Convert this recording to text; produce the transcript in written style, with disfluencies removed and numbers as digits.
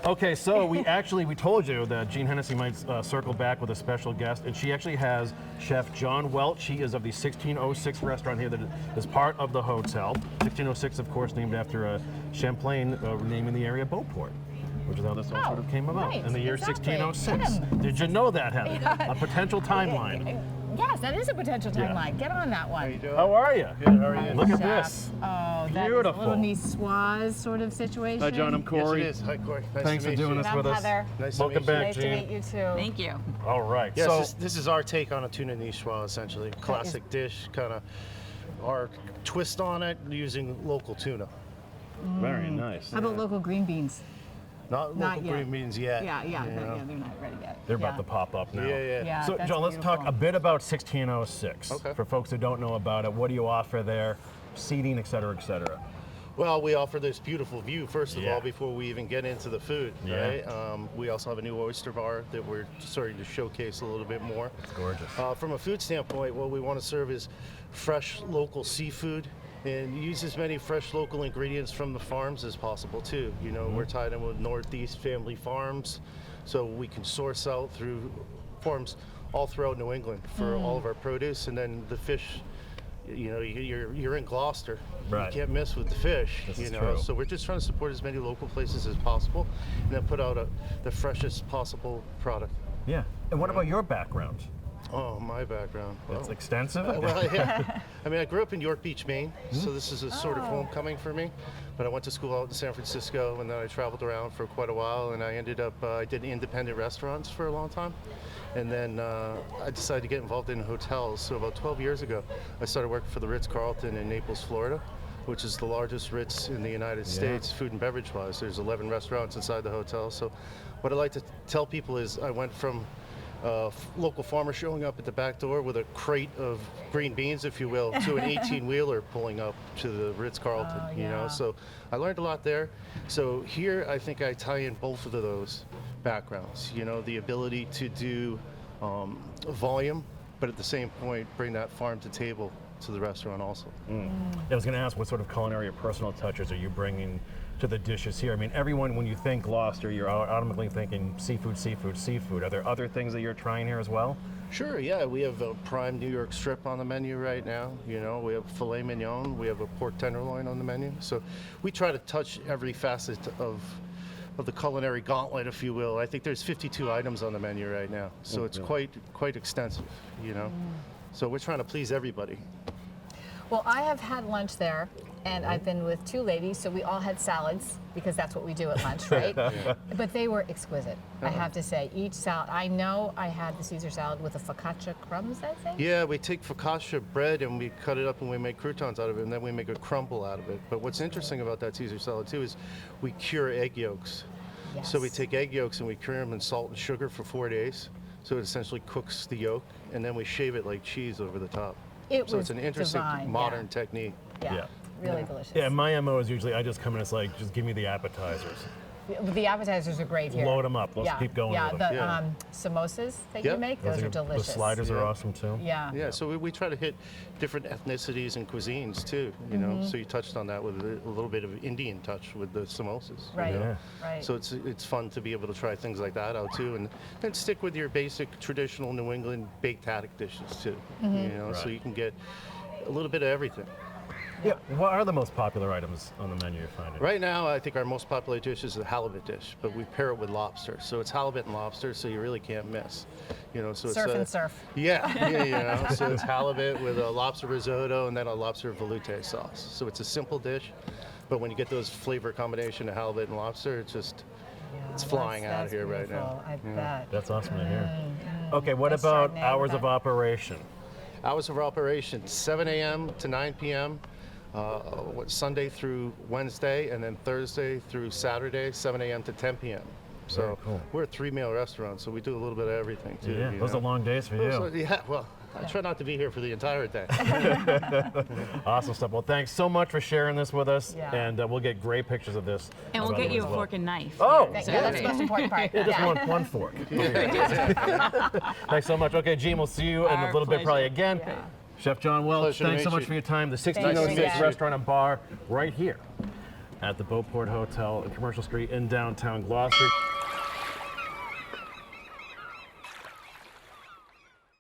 Okay, so we told you that Jeanne Hennessy might circle back with a special guest, and she actually has Chef John Welch. He is of the 1606 restaurant here that is part of the hotel. 1606, of course, named after Champlain, naming the area Beauport, which is how this all sort of came about in the year 1606. Did you know that, Heather? A potential timeline. Yes, that is a potential timeline. Get on that one. How you doing? How are you? Good, how are you? Look at Chef. this. Oh, that Beautiful. is a little niçoise sort of situation. Hi, John. I'm Corey. Yes, it is. Hi, Corey. Nice Thanks to for meet doing you. this with us. Heather. Nice to Welcome meet back, Nice to Jeanne. meet you too. Thank you. All right. Yes, So this is our take on a tuna niçoise, essentially. Classic dish, kind of our twist on it using local tuna. very nice. How about local green beans? Not local yet. green beans yet. Yeah, you know. they're not ready yet. They're about to pop up now. Yeah. Yeah, So, that's John, let's talk a beautiful. bit about 1606. Okay. For folks who don't know about it, what do you offer there? Seating, et cetera, et cetera. Well, we offer this beautiful view, first of Yeah. all, before we even get into the food, Yeah. right? We also have a new oyster bar that we're starting to showcase a little bit more. It's gorgeous. From a food standpoint, what we want to serve is fresh local seafood and use as many fresh local ingredients from the farms as possible too. You know, we're tied in with Northeast Family Farms, so we can source out through farms all throughout New England for all of our produce, and then the fish. You know, you're in Gloucester. Right. You can't miss with the fish. This you is know, true. so we're just trying to support as many local places as possible, and then put out the freshest possible product. Yeah. And what about your background? Oh, my background. It's Well, extensive. well, yeah. I mean, I grew up in York Beach, Maine, so this is a sort of homecoming for me. But I went to school out in San Francisco, and then I traveled around for quite a while, and I ended up, I did independent restaurants for a long time. And then I decided to get involved in hotels. So about 12 years ago, I started working for the Ritz-Carlton in Naples, Florida, which is the largest Ritz in the United States, food and beverage-wise. There's 11 restaurants inside the hotel. So what I like to tell people is I went from local farmer showing up at the back door with a crate of green beans, if you will, to an 18-wheeler pulling up to the Ritz-Carlton, you know. So I learned a lot there. So here, I think I tie in both of those backgrounds, you know, the ability to do volume, but at the same point, bring that farm to table to the restaurant also. I was going to ask, what sort of culinary or personal touches are you bringing to the dishes here? I mean, everyone, when you think Gloucester, you're automatically thinking seafood, seafood, seafood. Are there other things that you're trying here as well? Sure, yeah, we have a prime New York strip on the menu right now. You know, we have filet mignon, we have a pork tenderloin on the menu. So we try to touch every facet of the culinary gauntlet, if you will. I think there's 52 items on the menu right now, so it's quite extensive, you know. So we're trying to please everybody. Well, I have had lunch there, and I've been with two ladies, so we all had salads, because that's what we do at lunch, right? But they were exquisite, I have to say. Each salad, I know I had the Caesar salad with the focaccia crumbs, I think? Yeah, we take focaccia bread and we cut it up and we make croutons out of it, and then we make a crumble out of it. But what's interesting about that Caesar salad too is we cure egg yolks. Yes. So we take egg yolks and we cure them in salt and sugar for 4 days. So it essentially cooks the yolk, and then we shave it like cheese over the top. It So was it's an interesting divine, modern technique. Yeah, really delicious. Yeah, my MO is usually I just come in and it's like, just give me the appetizers. The appetizers are great here. Load them up. Let's keep going Yeah, with the them. samosas that Yeah. you make, those are delicious. The sliders are Yeah. awesome too. Yeah. Yeah, so we try to hit different ethnicities and cuisines too, you know. So you touched on that with a little bit of Indian touch with the samosas. Right, You know? Yeah. right. So it's fun to be able to try things like that out too, and then stick with your basic traditional New England baked haddock dishes too. You know, so Right. you can get a little bit of everything. Yeah. What are the most popular items on the menu you're finding? Right now, I think our most popular dish is the halibut dish, but we pair it with lobster. So it's halibut and lobster, so you really can't miss. You know, so Surf it's and surf. Yeah, you know, so it's halibut with a lobster risotto and then a lobster velouté sauce. So it's a simple dish, but when you get those flavor combination of halibut and lobster, it's just it's flying out That's here right now. beautiful, I bet. That's awesome to hear. Okay, what That's about Chardonnay hours with of that. operation? Hours of operation: 7 a.m. to 9 p.m. Sunday through Wednesday, and then Thursday through Saturday, 7 a.m. to 10 p.m. So Very cool. we're a 3-meal restaurant, so we do a little bit of everything too. Yeah, you those know? are long days for you. So, yeah, well, I try not to be here for the entire day. Awesome stuff. Well, thanks so much for sharing this with us, Yeah. and we'll get great pictures of this. And we'll as get you a well. fork and knife. Oh, Yeah, that's the most important part. yeah, just one fork. Thanks so much. Okay, Jeanne, we'll see you in a Our little bit probably pleasure. again. Yeah. Chef John Welch, Pleasure to thanks so meet much you. for your time. The Thank you. 1606 Yeah. Restaurant and Bar right here at the Beauport Hotel in Commercial Street in downtown Gloucester.